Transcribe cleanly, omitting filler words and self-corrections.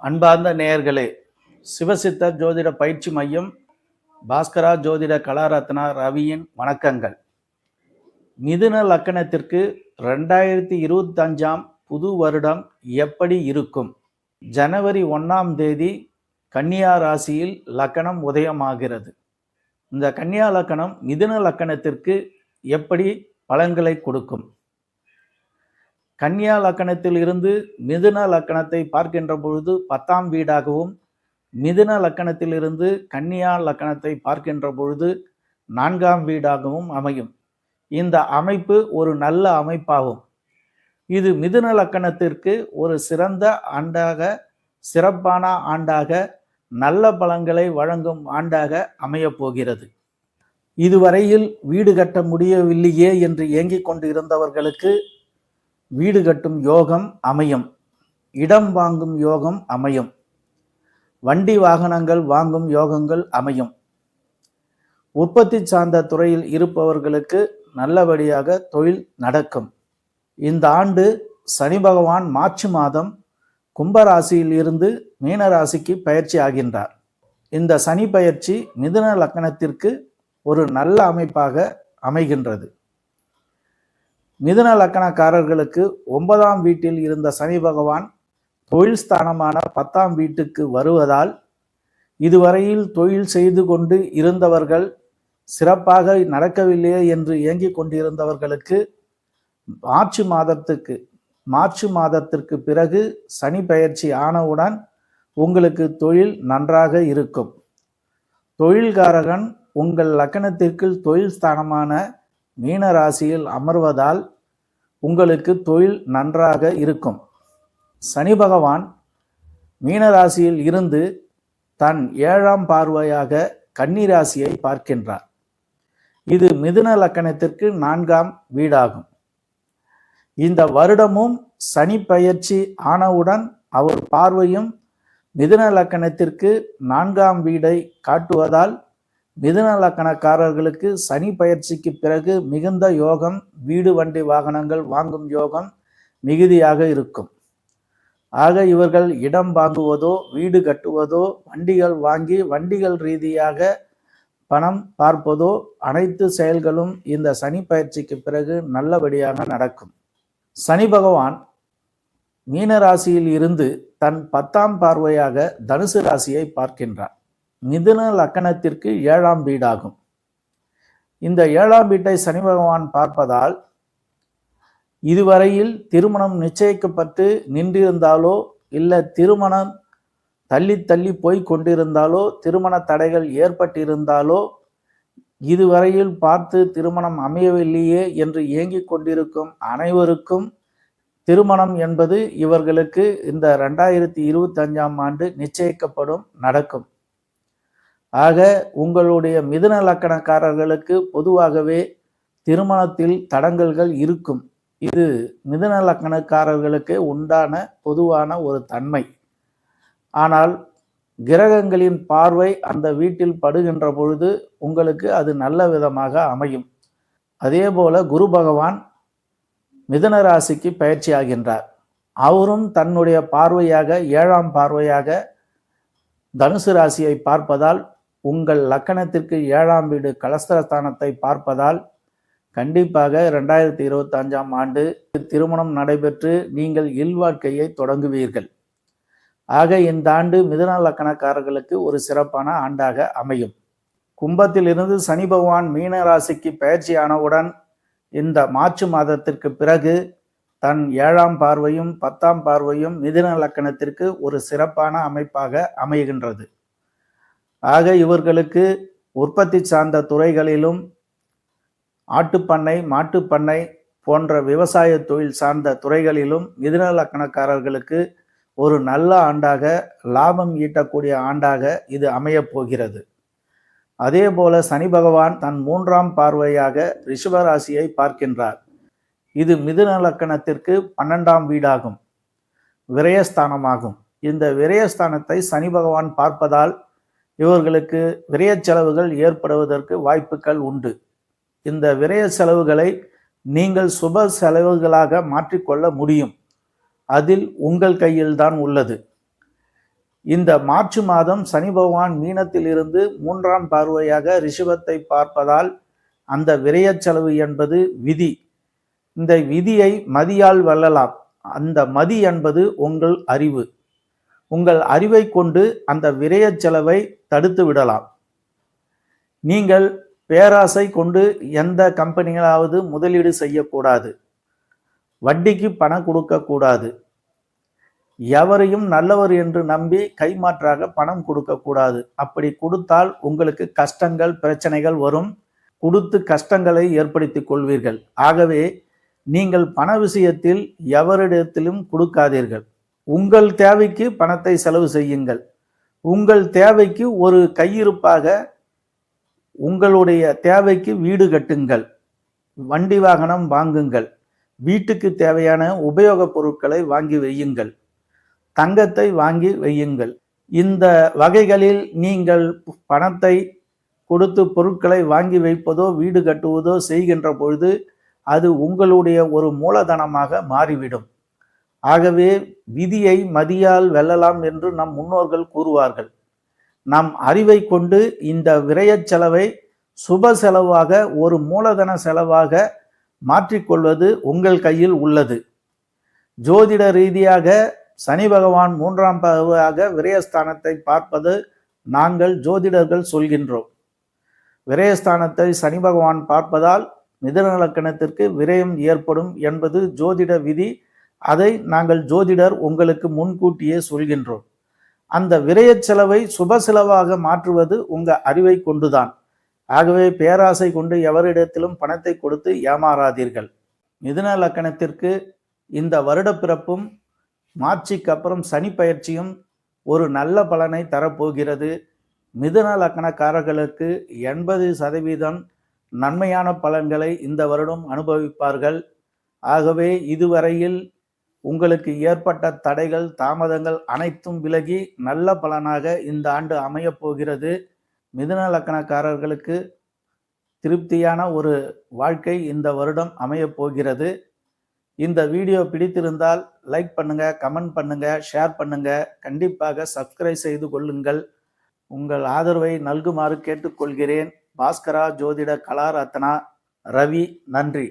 அன்பார்ந்த நேயர்களே, சிவசித்தர் ஜோதிட பயிற்சி மையம் பாஸ்கரா ஜோதிட கலாரத்னா ரவியின் வணக்கங்கள். மிதுன லக்கணத்திற்கு 2025 புது வருடம் எப்படி இருக்கும்? ஜனவரி 1 கன்னியா ராசியில் லக்கணம் உதயமாகிறது. இந்த கன்னியா லக்கணம் மிதுன லக்கணத்திற்கு எப்படி பலன்களை கொடுக்கும்? கன்னியா லக்கணத்தில் இருந்து மிதுன லக்கணத்தை பார்க்கின்ற பொழுது 10ஆம் வீடாகவும், மிதுன லக்கணத்திலிருந்து கன்னியா லக்கணத்தை பார்க்கின்ற பொழுது 4ஆம் வீடாகவும் அமையும். இந்த அமைப்பு ஒரு நல்ல அமைப்பாகும். இது மிதுன லக்கணத்திற்கு ஒரு சிறந்த ஆண்டாக, சிறப்பான ஆண்டாக, நல்ல பலன்களை வழங்கும் ஆண்டாக அமையப் போகிறது. இதுவரையில் வீடு கட்ட முடியவில்லையே என்று ஏங்கிக் கொண்டு இருந்தவர்களுக்கு வீடு கட்டும் யோகம் அமையும். இடம் வாங்கும் யோகம் அமையும். வண்டி வாகனங்கள் வாங்கும் யோகங்கள் அமையும். உற்பத்தி சார்ந்த துறையில் இருப்பவர்களுக்கு நல்லபடியாக தொழில் நடக்கும். இந்த ஆண்டு சனி பகவான் மார்ச் மாதம் கும்பராசியில் இருந்து மீனராசிக்கு பயிற்சி ஆகின்றார். இந்த சனி பயிற்சி மிதுன லக்கணத்திற்கு ஒரு நல்ல அமைப்பாக அமைகின்றது. மிதுன லக்கணக்காரர்களுக்கு 9ஆம் வீட்டில் இருந்த சனி பகவான் தொழில் ஸ்தானமான 10ஆம் வீட்டுக்கு வருவதால் இதுவரையில் தொழில் செய்து கொண்டு இருந்தவர்கள், சிறப்பாக நடக்கவில்லையே என்று ஏங்கிக் கொண்டிருந்தவர்களுக்கு மார்ச் மாதத்திற்கு பிறகு சனி பயிற்சி ஆனவுடன் உங்களுக்கு தொழில் நன்றாக இருக்கும். தொழில்காரகன் உங்கள் லக்கணத்திற்கு தொழில் ஸ்தானமான மீன ராசியில் அமர்வதால் உங்களுக்கு தொழில் நன்றாக இருக்கும். சனி பகவான் மீன ராசியில் இருந்து தன் 7ஆம் பார்வையாக கன்னி ராசியை பார்க்கின்றார். இது மிதுன லக்கணத்திற்கு 4ஆம் வீடாகும். இந்த வருடமும் சனி பயிற்சி ஆனவுடன் அவர் பார்வையும் மிதுன லக்கணத்திற்கு 4ஆம் வீடை காட்டுவதால் மிதுன லக்கணக்காரர்களுக்கு சனி பயிற்சிக்கு பிறகு மிகுந்த யோகம், வீடு வண்டி வாகனங்கள் வாங்கும் யோகம் மிகுதியாக இருக்கும். ஆக இவர்கள் இடம் வாங்குவதோ, வீடு கட்டுவதோ, வண்டிகள் வாங்கி வண்டிகள் ரீதியாக பணம் பார்ப்பதோ அனைத்து செயல்களும் இந்த சனி பயிற்சிக்கு பிறகு நல்லபடியாக நடக்கும். சனி பகவான் மீன ராசியில் இருந்து தன் 10ஆம் பார்வையாக தனுசு ராசியை பார்க்கின்றார். மிதுன லக்கணத்திற்கு 7ஆம் வீடாகும். இந்த 7ஆம் வீட்டை சனி பகவான் பார்ப்பதால் இதுவரையில் திருமணம் நிச்சயிக்கப்பட்டு நின்றிருந்தாலோ, இல்லை திருமணம் தள்ளி தள்ளி போய் கொண்டிருந்தாலோ, திருமண தடைகள் ஏற்பட்டிருந்தாலோ, இதுவரையில் பார்த்து திருமணம் அமையவில்லையே என்று ஏங்கிக் கொண்டிருக்கும் அனைவருக்கும் திருமணம் என்பது இவர்களுக்கு இந்த 2025ஆம் ஆண்டு நிச்சயிக்கப்படும், நடக்கும். ஆக உங்களுடைய மிதுன லக்கணக்காரர்களுக்கு பொதுவாகவே திருமணத்தில் தடங்கல்கள் இருக்கும். இது மிதுன லக்கணக்காரர்களுக்கு உண்டான பொதுவான ஒரு தன்மை. ஆனால் கிரகங்களின் பார்வை அந்த வீட்டில் படுகின்ற பொழுது உங்களுக்கு அது நல்ல விதமாக அமையும். அதே போல குரு பகவான் மிதுன ராசிக்கு பயிற்சி ஆகின்றார். அவரும் தன்னுடைய பார்வையாக 7ஆம் பார்வையாக தனுசு ராசியை பார்ப்பதால், உங்கள் லக்கணத்திற்கு 7ஆம் வீடு கலஸ்திரஸ்தானத்தை பார்ப்பதால் கண்டிப்பாக 2025ஆம் ஆண்டு திருமணம் நடைபெற்று நீங்கள் இல்வாழ்க்கையை தொடங்குவீர்கள். ஆக இந்த ஆண்டு மிதுன லக்கணக்காரர்களுக்கு ஒரு சிறப்பான ஆண்டாக அமையும். கும்பத்தில் இருந்து சனி பகவான் மீன ராசிக்கு பயிற்சியானவுடன் இந்த மார்ச் மாதத்திற்கு பிறகு தன் 7ஆம் பார்வையும் 10ஆம் பார்வையும் மிதுன லக்கணத்திற்கு ஒரு சிறப்பான அமைப்பாக அமைகின்றது. ஆக இவர்களுக்கு உற்பத்தி சார்ந்த துறைகளிலும், ஆட்டுப்பண்ணை, மாட்டுப்பண்ணை போன்ற விவசாய தொழில் சார்ந்த துறைகளிலும் மிதுன லக்கணக்காரர்களுக்கு ஒரு நல்ல ஆண்டாக, லாபம் ஈட்டக்கூடிய ஆண்டாக இது அமையப் போகிறது. அதே போல சனி பகவான் தன் 3ஆம் பார்வையாக ரிஷபராசியை பார்க்கின்றார். இது மிதுன லக்கணத்திற்கு 12ஆம் வீடாகும், விரயஸ்தானமாகும். இந்த விரயஸ்தானத்தை சனி பகவான் பார்ப்பதால் இவர்களுக்கு விரய செலவுகள் ஏற்படுவதற்கு வாய்ப்புகள் உண்டு. இந்த விரய செலவுகளை நீங்கள் சுப செலவுகளாக மாற்றிக்கொள்ள முடியும். அதில் உங்கள் கையில்தான் உள்ளது. இந்த மார்ச் மாதம் சனி பகவான் மீனத்தில் இருந்து 3ஆம் பார்வையாக ரிஷபத்தை பார்ப்பதால் அந்த விரய செலவு என்பது விதி. இந்த விதியை மதியால் வெல்லலாம். அந்த மதி என்பது உங்கள் அறிவு. உங்கள் அறிவை கொண்டு அந்த விரய செலவை தடுத்து விடலாம். நீங்கள் பேராசை கொண்டு எந்த கம்பெனிகளாவது முதலீடு செய்யக்கூடாது. வட்டிக்கு பணம் கொடுக்கக்கூடாது. எவரையும் நல்லவர் என்று நம்பி கைமாற்றாக பணம் கொடுக்கக்கூடாது. அப்படி கொடுத்தால் உங்களுக்கு கஷ்டங்கள் பிரச்சனைகள் வரும். கொடுத்து கஷ்டங்களை ஏற்படுத்திக் கொள்வீர்கள். ஆகவே நீங்கள் பண விஷயத்தில் எவரிடத்திலும் கொடுக்காதீர்கள். உங்கள் தேவைக்கு பணத்தை செலவு செய்யுங்கள். உங்கள் தேவைக்கு ஒரு கையிருப்பாக உங்களுடைய தேவைக்கு வீடு கட்டுங்கள், வண்டி வாகனம் வாங்குங்கள், வீட்டுக்கு தேவையான உபயோகப் பொருட்களை வாங்கி வையுங்கள், தங்கத்தை வாங்கி வையுங்கள். இந்த வகைகளில் நீங்கள் பணத்தை கொடுத்து பொருட்களை வாங்கி வைப்பதோ வீடு கட்டுவதோ செய்கின்ற பொழுது அது உங்களுடைய ஒரு மூலதனமாக மாறிவிடும். ஆகவே விதியை மதியால் வெல்லலாம் என்று நம் முன்னோர்கள் கூறுவார்கள். நம் அறிவை கொண்டு இந்த விரய செலவை சுப செலவாக ஒரு மூலதன செலவாக மாற்றிக்கொள்வது உங்கள் கையில் உள்ளது. ஜோதிட ரீதியாக சனி பகவான் 3ஆம் பார்வையாக விரயஸ்தானத்தை பார்ப்பது நாங்கள் ஜோதிடர்கள் சொல்கின்றோம். விரயஸ்தானத்தை சனி பகவான் பார்ப்பதால் மிதுன லக்கணத்திற்கு விரயம் ஏற்படும் என்பது ஜோதிட விதி. அதை நாங்கள் ஜோதிடர் உங்களுக்கு முன்கூட்டியே சொல்கின்றோம். அந்த விரய செலவை சுப செலவாக மாற்றுவது உங்க அறிவை கொண்டுதான். ஆகவே பேராசை கொண்டு எவரிடத்திலும் பணத்தை கொடுத்து ஏமாறாதீர்கள். மிதுன லக்கணத்திற்கு இந்த வருட பிறப்பும் மார்ச்சுக்கு அப்புறம் சனி பயிற்சியும் ஒரு நல்ல பலனை தரப்போகிறது. மிதுன லக்கணக்காரர்களுக்கு 80% நன்மையான பலன்களை இந்த வருடம் அனுபவிப்பார்கள். ஆகவே இதுவரையில் உங்களுக்கு ஏற்பட்ட தடைகள் தாமதங்கள் அனைத்தும் விலகி நல்ல பலனாக இந்த ஆண்டு அமையப் போகிறது. மிதுன லக்கணக்காரர்களுக்கு திருப்தியான ஒரு வாழ்க்கை இந்த வருடம் அமையப் போகிறது. இந்த வீடியோ பிடித்திருந்தால் லைக் பண்ணுங்க, கமெண்ட் பண்ணுங்க, ஷேர் பண்ணுங்க. கண்டிப்பாக சப்ஸ்கிரைப் செய்து கொள்ளுங்கள். உங்கள் ஆதரவை நல்குமாறு கேட்டுக்கொள்கிறேன். பாஸ்கரா ஜோதிட கலாரத்னா ரவி. நன்றி.